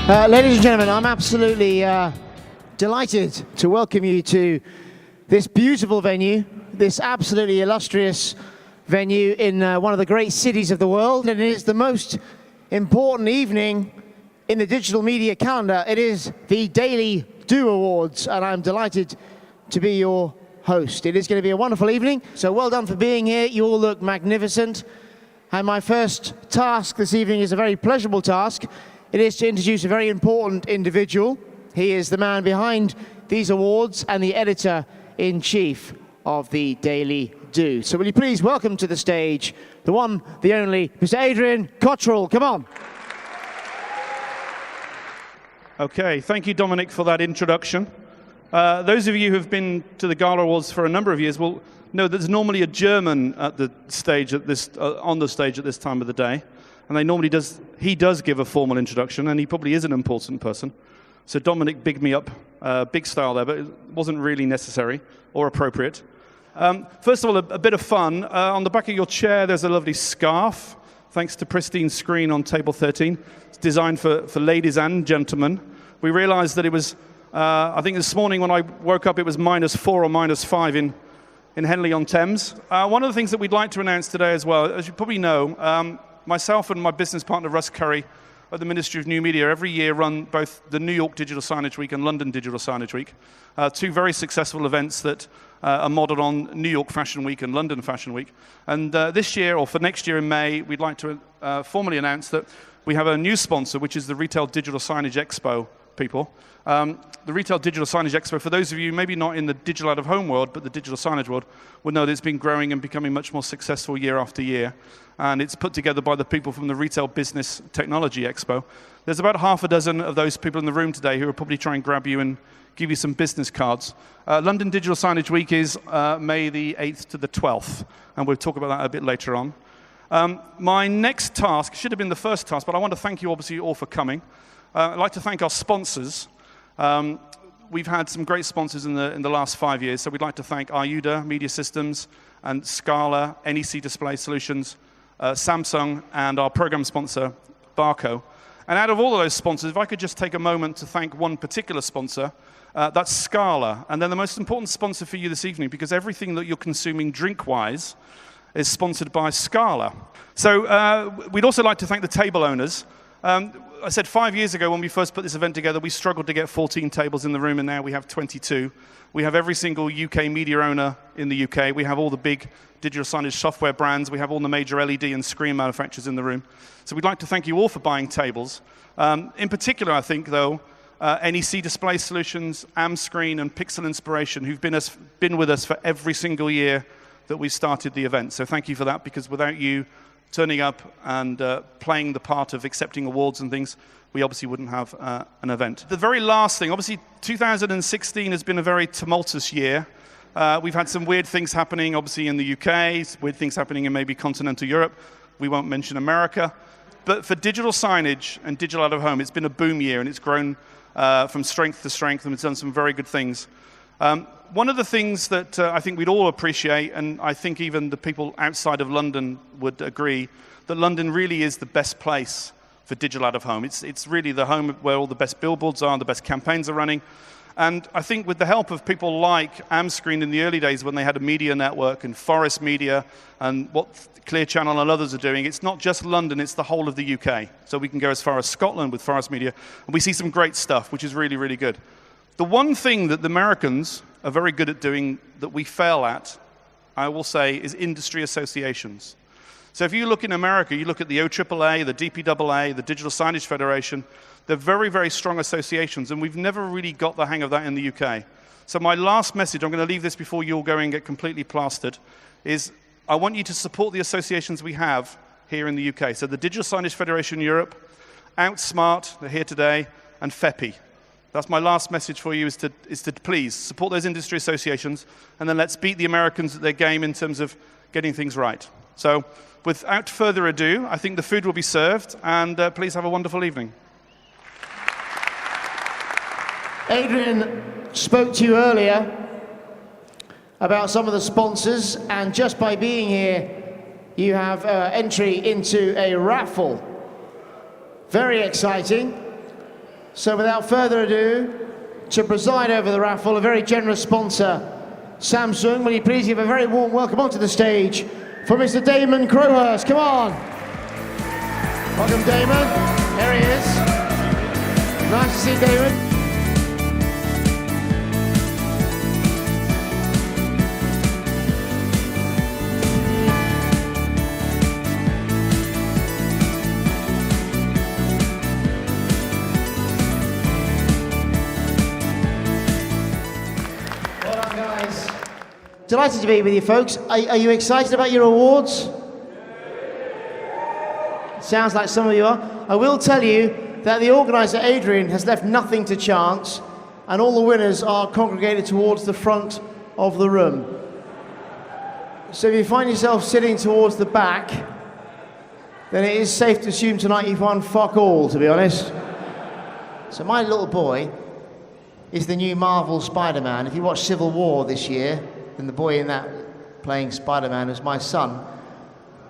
Ladies and gentlemen, I'm absolutely delighted to welcome you to this beautiful venue, this absolutely illustrious venue in one of the great cities of the world, and it is the most important evening in the digital media calendar. It is the DailyDOOH Awards, and I'm delighted to be your host. It is going to be a wonderful evening, so well done for being here. You all look magnificent, and my first task this evening is a very pleasurable task. It is to introduce a very important individual. He is the man behind these awards and the editor-in-chief of the DailyDOOH. So will you please welcome to the stage the one, the only, Mr. Adrian Cottrell. Come on. Okay, thank you, Dominic, for that introduction. Those of you who have been to the Gala Awards for a number of years will know that there's normally a German at the stage at this, on the stage at this time of the day. And he does give a formal introduction, and he probably is an important person. So Dominic bigged me up, big style there, but it wasn't really necessary or appropriate. First of all, a bit of fun. On the back of your chair, there's a lovely scarf, thanks to Pristine's screen on table 13. It's designed for ladies and gentlemen. We realized that it was, I think this morning when I woke up, it was -4 or -5 in Henley-on-Thames. One of the things that we'd like to announce today as well, as you probably know, myself and my business partner, Russ Curry, at the Ministry of New Media, every year run both the New York Digital Signage Week and London Digital Signage Week, two very successful events that are modeled on New York Fashion Week and London Fashion Week. And this year, or for next year in May, we'd like to formally announce that we have a new sponsor, which is the Retail Digital Signage Expo people. The Retail Digital Signage Expo, for those of you maybe not in the digital out-of-home world, but the digital signage world, will know that it's been growing and becoming much more successful year after year. And it's put together by the people from the Retail Business Technology Expo. There's about half a dozen of those people in the room today who will probably try and grab you and give you some business cards. London Digital Signage Week is May the 8th to the 12th, and we'll talk about that a bit later on. My next task should have been the first task, but I want to thank you obviously all for coming. I'd like to thank our sponsors. We've had some great sponsors in the last 5 years, so we'd like to thank Ayuda Media Systems and Scala, NEC Display Solutions, Samsung, and our program sponsor, Barco. And out of all of those sponsors, if I could just take a moment to thank one particular sponsor, that's Scala. And they're the most important sponsor for you this evening, because everything that you're consuming drink-wise is sponsored by Scala. So we'd also like to thank the table owners. I said 5 years ago when we first put this event together, we struggled to get 14 tables in the room, and now we have 22. We have every single UK media owner in the UK. We have all the big digital signage software brands. We have all the major LED and screen manufacturers in the room. So we'd like to thank you all for buying tables. In particular, I think, though, NEC Display Solutions, Amscreen, and Pixel Inspiration, who've been with us for every single year that we started the event. So thank you for that, because without you turning up and playing the part of accepting awards and things, we obviously wouldn't have an event. The very last thing, obviously 2016 has been a very tumultuous year. We've had some weird things happening, obviously, in the UK, weird things happening in maybe continental Europe. We won't mention America. But for digital signage and digital out-of-home, it's been a boom year, and it's grown from strength to strength, and it's done some very good things. One of the things that I think we'd all appreciate, and I think even the people outside of London would agree, that London really is the best place for digital out-of-home. It's really the home where all the best billboards are, the best campaigns are running. And I think with the help of people like Amscreen in the early days, when they had a media network, and Forest Media, and what Clear Channel and others are doing, it's not just London, it's the whole of the UK. So we can go as far as Scotland with Forest Media, and we see some great stuff, which is really, really good. The one thing that the Americans are very good at doing that we fail at, I will say, is industry associations. So if you look in America, you look at the OAAA, the DPAA, the Digital Signage Federation, they're very, very strong associations, and we've never really got the hang of that in the UK. So my last message, I'm going to leave this before you all go and get completely plastered, is I want you to support the associations we have here in the UK. So the Digital Signage Federation Europe, Outsmart, they're here today, and FEPI. That's my last message for you, is to please support those industry associations, and then let's beat the Americans at their game in terms of getting things right. So without further ado, I think the food will be served, and please have a wonderful evening. Adrian spoke to you earlier about some of the sponsors, and just by being here, you have entry into a raffle. Very exciting. So without further ado, to preside over the raffle, a very generous sponsor, Samsung, will you please give a very warm welcome onto the stage for Mr. Damon Crowhurst. Come on. Welcome, Damon. There he is. Nice to see you, Damon. Delighted to be with you folks. Are you excited about your awards? Sounds like some of you are. I will tell you that the organiser, Adrian, has left nothing to chance, and all the winners are congregated towards the front of the room. So if you find yourself sitting towards the back, then it is safe to assume tonight you've won fuck all, to be honest. So my little boy is the new Marvel Spider-Man. If you watch Civil War this year, then the boy in that playing Spider-Man is my son.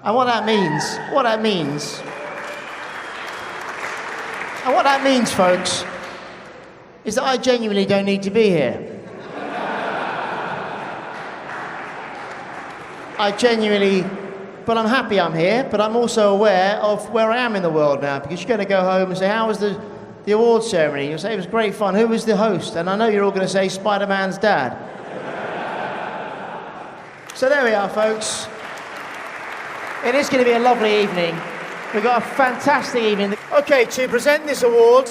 And what that means, folks, is that I genuinely don't need to be here. But I'm happy I'm here, but I'm also aware of where I am in the world now, because you're going to go home and say, how was the awards ceremony? You'll say, it was great fun. Who was the host? And I know you're all going to say, Spider-Man's dad. So there we are, folks. It is going to be a lovely evening. We've got a fantastic evening. Okay, to present this award,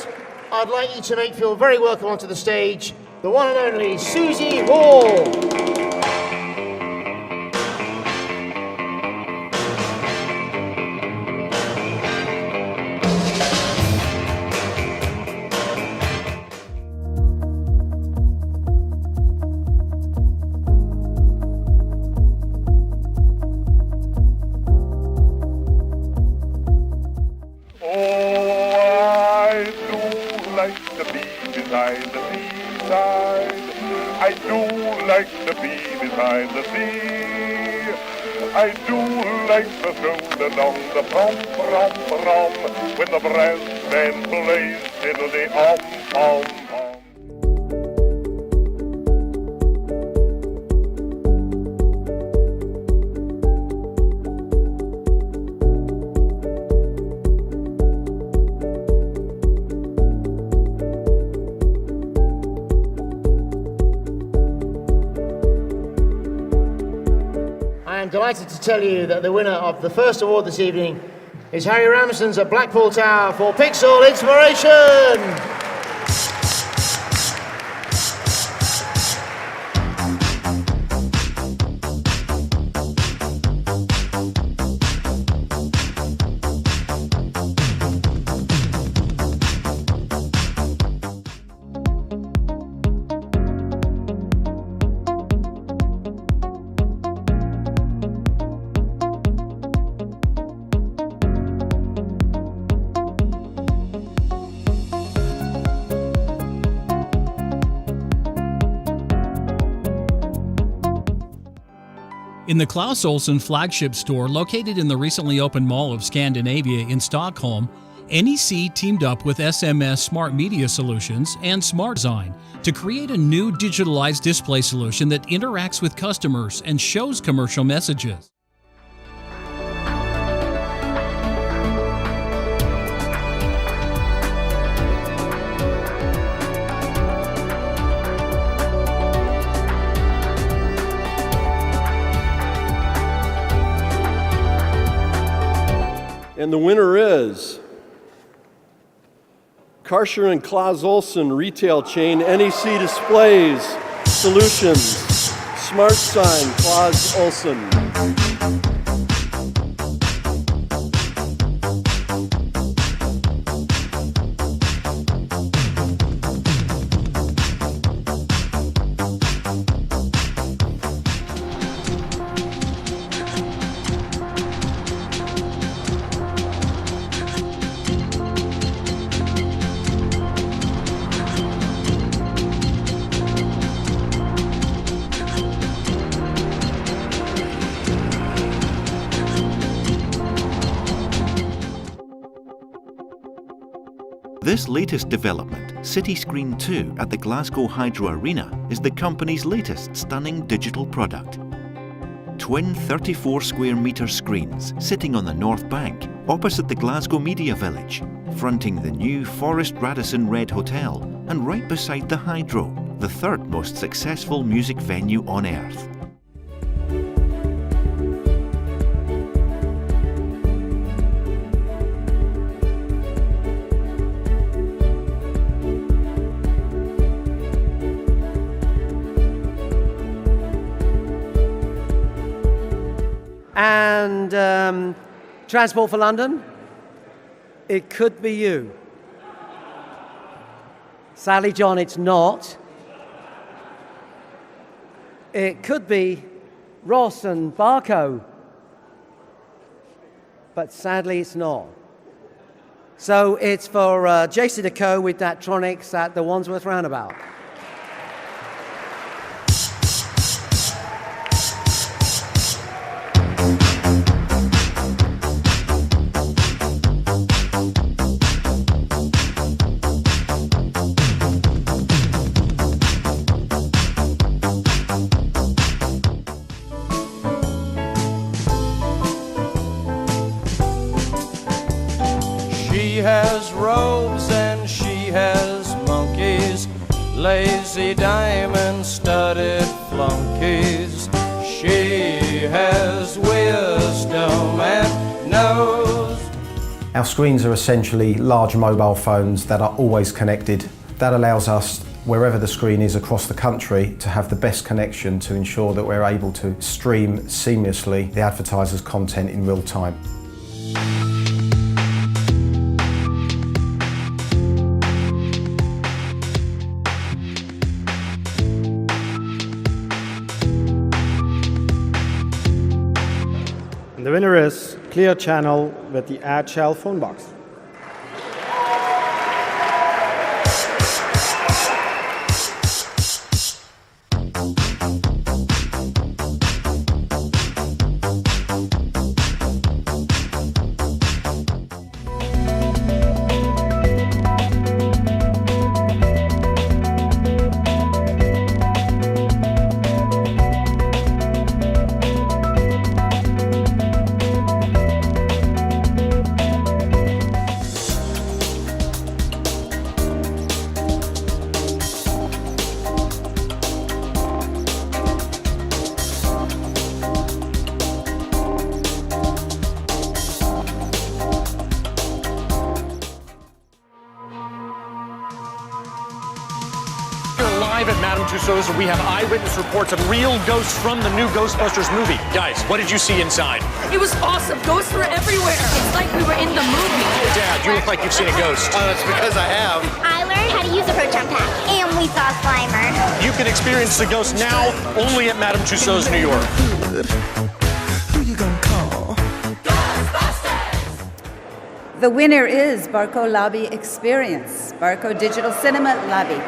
I'd like you to make feel very welcome onto the stage, the one and only Susie Hall. I do like to be beside the sea. I do like to stroll along the prom, when the brass band plays in the om. I'm delighted to tell you that the winner of the first award this evening is Harry Ramsden's at Blackpool Tower for Pixel Inspiration. In the Clas Ohlson flagship store located in the recently opened Mall of Scandinavia in Stockholm, NEC teamed up with SMS Smart Media Solutions and Smart Design to create a new digitalized display solution that interacts with customers and shows commercial messages. And the winner is Karcher and Clas Ohlson retail chain, NEC Displays Solutions, Smart Sign, Clas Ohlson. This latest development City Screen 2 at the Glasgow Hydro Arena is the company's latest stunning digital product. Twin 34 square metre screens sitting on the North Bank, opposite the Glasgow Media Village, fronting the new Forest Radisson Red Hotel, and right beside the Hydro, the third most successful music venue on earth. And Transport for London, it could be you. Sadly, John, it's not. It could be Ross and Barco, but sadly it's not. So it's for JC Decaux with Datronics at the Wandsworth Roundabout. She has robes and she has monkeys, lazy diamond-studded flunkies. She has wisdom and knows. Our screens are essentially large mobile phones that are always connected. That allows us, wherever the screen is across the country, to have the best connection to ensure that we're able to stream seamlessly the advertisers' content in real time. The winner is Clear Channel with the Ad-Shell phone box. Live at Madame Tussauds, we have eyewitness reports of real ghosts from the new Ghostbusters movie. Guys, what did you see inside? It was awesome. Ghosts were everywhere. It's like we were in the movie. Dad, you look like you've seen a ghost. That's because I have. I learned how to use a proton pack, and we saw Slimer. You can experience the ghost now only at Madame Tussauds, New York. Who you gonna call? Ghostbusters! The winner is Barco Lobby Experience, Barco Digital Cinema Lobby.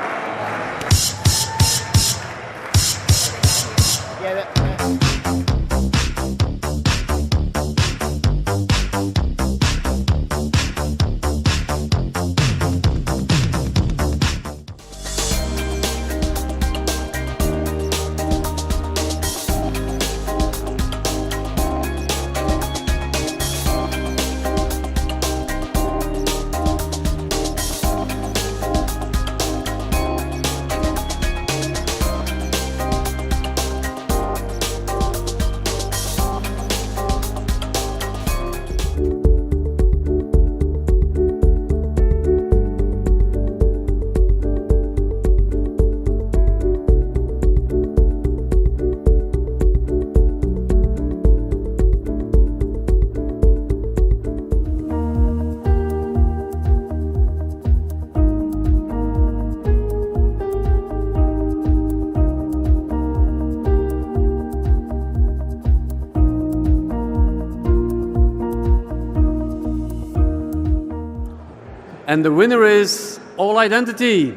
And the winner is All Identity.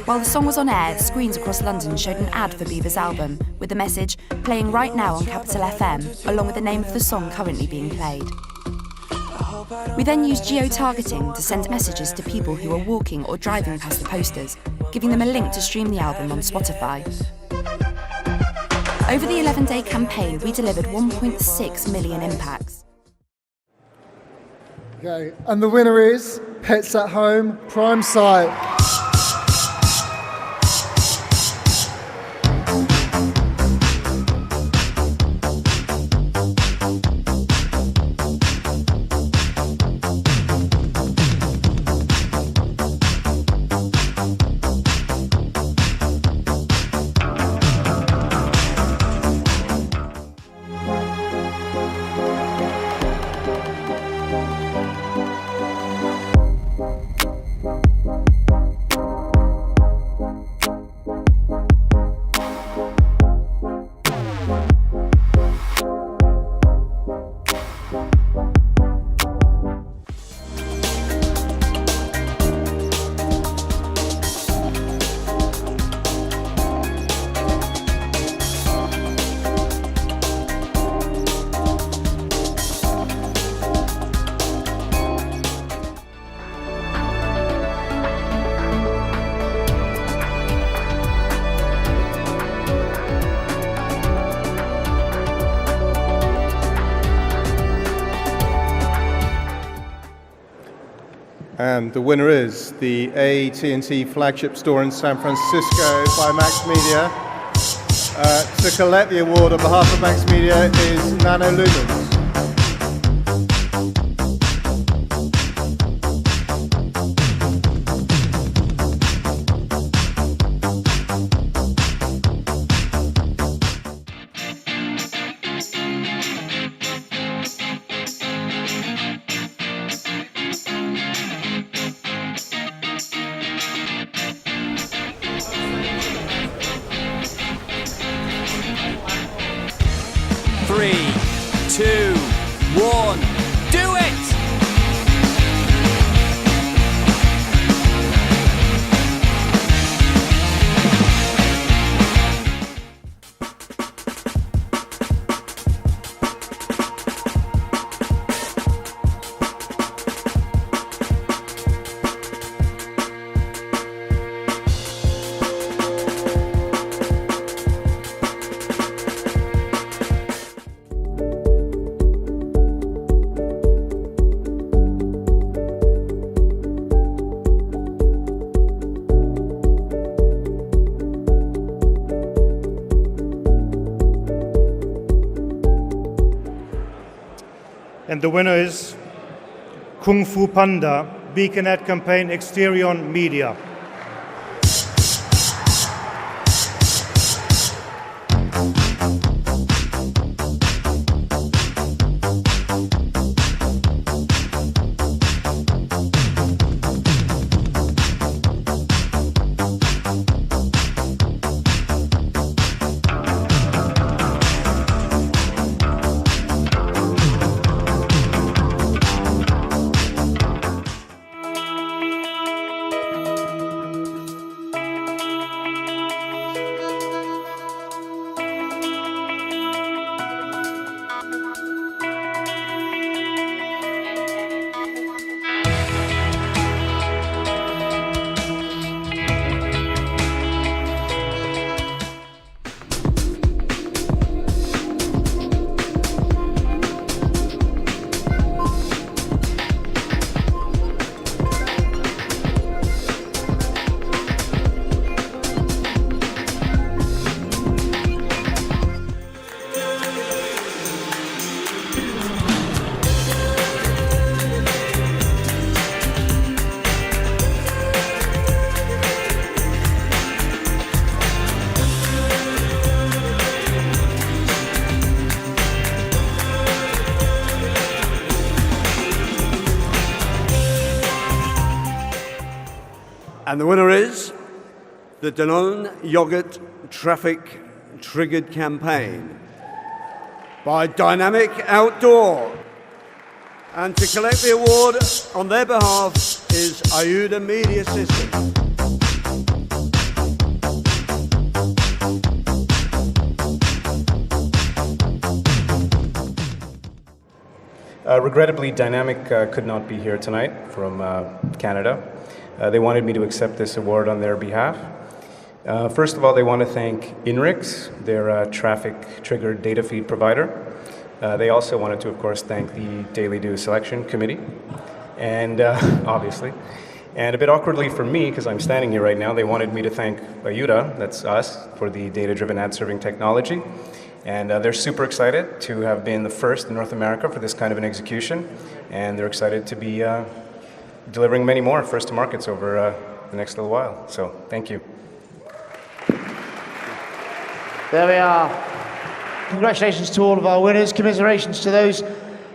While the song was on air, screens across London showed an ad for Bieber's album, with the message, playing right now on Capital FM, along with the name of the song currently being played. We then used geo-targeting to send messages to people who were walking or driving past the posters, giving them a link to stream the album on Spotify. Over the 11-day campaign, we delivered 1.6 million impacts. Okay, and the winner is Pets at Home Prime Site. And the winner is the AT&T flagship store in San Francisco by Max Media. To collect the award on behalf of Max Media is Nano Lumens. Three, two, one, do it! And the winner is Kung Fu Panda, Beacon Ad Campaign Exterion Media. And the winner is the Danone Yogurt Traffic Triggered Campaign by Dynamic Outdoor. And to collect the award on their behalf is Ayuda Media Systems. Regrettably, Dynamic could not be here tonight from Canada. They wanted me to accept this award on their behalf. First of all, they want to thank INRIX, their traffic triggered data feed provider. They also wanted to, of course, thank the DailyDOOH selection committee, and obviously. And a bit awkwardly for me, because I'm standing here right now, they wanted me to thank Ayuda, that's us, for the data-driven ad serving technology. And they're super excited to have been the first in North America for this kind of an execution. And they're excited to be delivering many more first to markets over the next little while. So thank you. There we are. Congratulations to all of our winners. Commiserations to those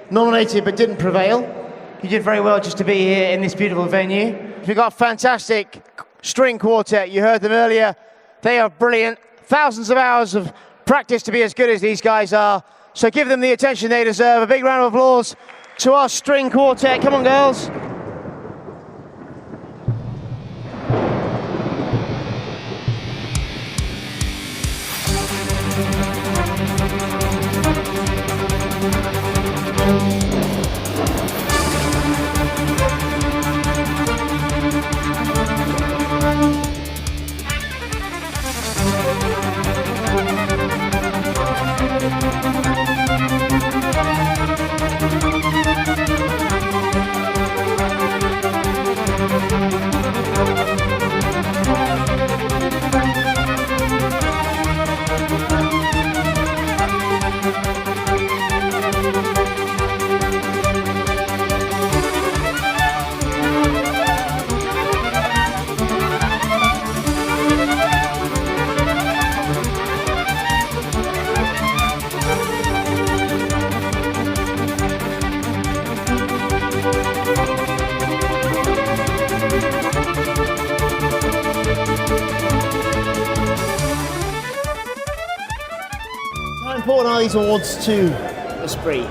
nominated but didn't prevail. You did very well just to be here in this beautiful venue. We've got a fantastic string quartet. You heard them earlier. They are brilliant. Thousands of hours of practice to be as good as these guys are. So give them the attention they deserve. A big round of applause to our string quartet. Come on, girls. How important are these awards to Esprit?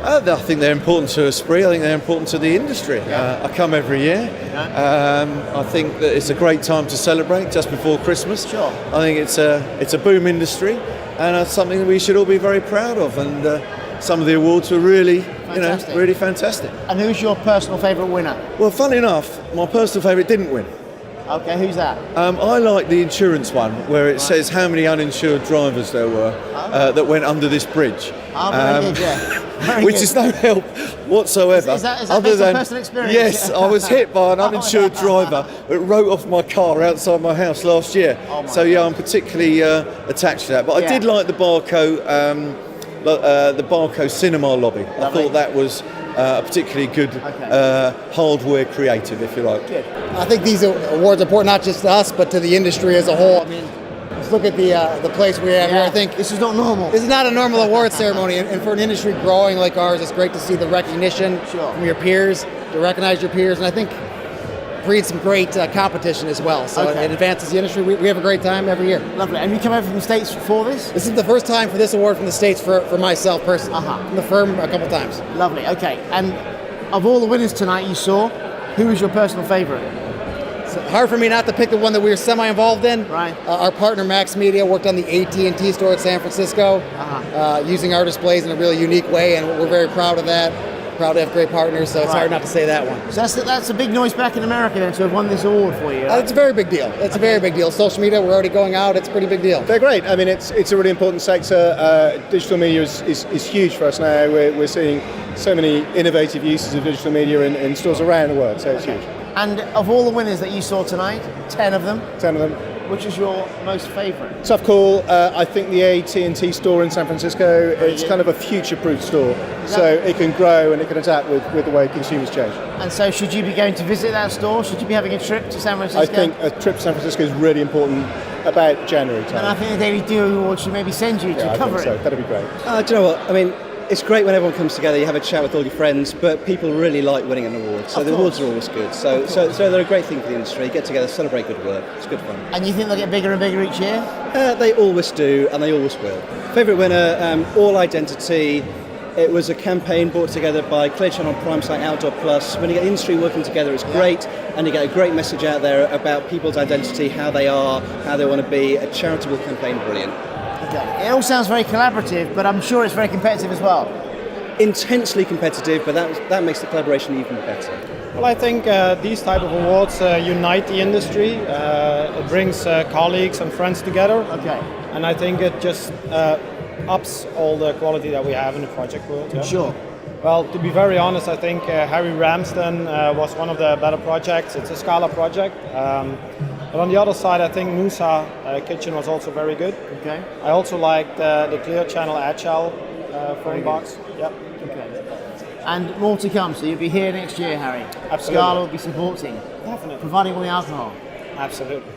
I think they're important to Esprit. I think they're important to the industry. I come every year. I think that it's a great time to celebrate just before Christmas. Sure. I think it's a boom industry, and it's something that we should all be very proud of. And some of the awards were really, really fantastic. And who's your personal favourite winner? Well, funnily enough, my personal favourite didn't win. Okay, who's that? I like the insurance one, where it says how many uninsured drivers there were that went under this bridge. Very good, yeah. Very which good. is no help whatsoever. Is that based on personal experience? Yes, I was hit by an uninsured driver that wrote off my car outside my house last year. So yeah, I'm particularly attached to that. But I did like the Barco cinema lobby. I thought that was a particularly good hardware creative, if you like. Good. I think these awards are important not just to us, but to the industry as a whole. I mean, let's look at the place we have here. I think this is not normal. This is not a normal award ceremony, and for an industry growing like ours, it's great to see the recognition from your peers, to recognize your peers, and I think breeds some great competition as well. So it advances the industry. We have a great time every year. Lovely. And you come over from the States for this? This is the first time for this award from the States for myself personally. From the firm a couple times. Lovely. Okay. And of all the winners tonight you saw, who was your personal favourite? It's hard for me not to pick the one that we were semi-involved in. Right. Our partner Max Media worked on the AT&T store in San Francisco, using our displays in a really unique way, and we're very proud of that. Proud to have great partners, so it's hard not to say that one. So that's a big noise back in America then to have won this award for you. It's a very big deal. It's a very big deal. Social media, we're already going out. It's a pretty big deal. They're great. I mean, it's a really important sector. Digital media is huge for us now. We're seeing so many innovative uses of digital media in stores around the world, so it's huge. And of all the winners that you saw tonight, 10 of them. 10 of them. Which is your most favourite? Tough call. I think the AT&T store in San Francisco, it's kind of a future-proof store. So it can grow and it can adapt with the way consumers change. And so should you be going to visit that store? Should you be having a trip to San Francisco? I think a trip to San Francisco is really important about January time. And I think the DailyDOOH Award should maybe send you to cover it. That'd be great. Do you know what? I mean, it's great when everyone comes together, you have a chat with all your friends, but people really like winning an award. So the awards are always good. So they're a great thing for the industry. Get together, celebrate good work. It's good fun. And you think they'll get bigger and bigger each year? They always do, and they always will. Favourite winner, All Identity. It was a campaign brought together by Clear Channel Prime Site Outdoor Plus. When you get the industry working together, it's great, and you get a great message out there about people's identity, how they are, how they want to be. A charitable campaign, brilliant. Okay. It all sounds very collaborative, but I'm sure it's very competitive as well. intensely competitive, but that makes the collaboration even better. Well, I think these type of awards unite the industry. It brings colleagues and friends together. Okay. And I think it just ups all the quality that we have in the project world. Yeah? Sure. Well, to be very honest, I think Harry Ramsden was one of the better projects. It's a Scala project. But on the other side, I think Nusa Kitchen was also very good. Okay. I also liked the Clear Channel Agile phone box. Yep. Okay. And more to come, so you'll be here next year, Harry. Absolutely. Gala will be supporting. Definitely. Providing all the alcohol. Absolutely.